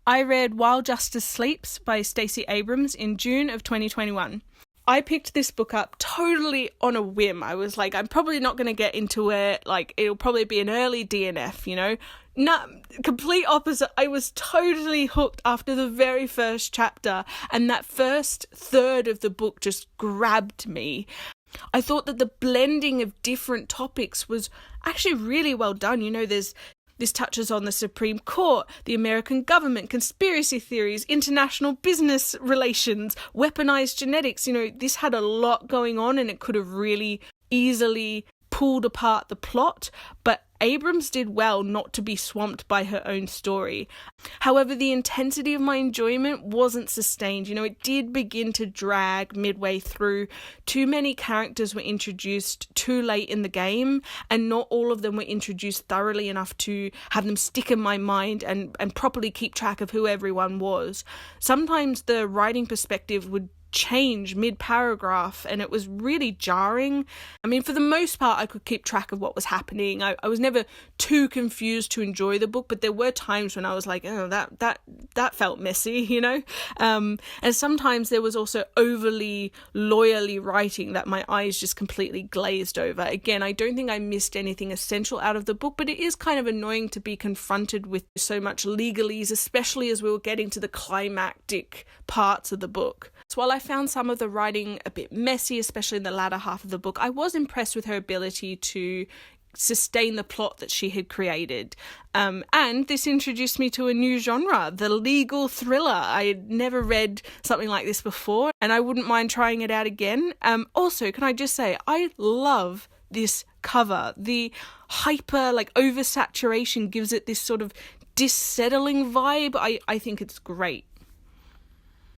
I read While Justice Sleeps by Stacey Abrams in June of 2021. I picked this book up totally on a whim. I was like, I'm probably not going to get into it. Like, it'll probably be an early DNF, you know? No, complete opposite. I was totally hooked after the very first chapter, and that first third of the book just grabbed me. I thought that the blending of different topics was actually really well done. You know, this touches on the Supreme Court, the American government, conspiracy theories, international business relations, weaponized genetics. You know, this had a lot going on and it could have really easily pulled apart the plot, but Abrams did well not to be swamped by her own story. However, the intensity of my enjoyment wasn't sustained. You know, it did begin to drag midway through. Too many characters were introduced too late in the game, and not all of them were introduced thoroughly enough to have them stick in my mind and properly keep track of who everyone was. Sometimes the writing perspective would change mid-paragraph and it was really jarring. I mean, for the most part, I could keep track of what was happening. I was never too confused to enjoy the book, but there were times when I was like, oh, that felt messy, you know? And sometimes there was also overly lawyerly writing that my eyes just completely glazed over. Again, I don't think I missed anything essential out of the book, but it is kind of annoying to be confronted with so much legalese, especially as we were getting to the climactic parts of the book. So while I found some of the writing a bit messy, especially in the latter half of the book, I was impressed with her ability to sustain the plot that she had created. And this introduced me to a new genre, the legal thriller. I had never read something like this before, and I wouldn't mind trying it out again. Also, can I just say, I love this cover. The hyper, oversaturation gives it this sort of dissettling vibe. I think it's great.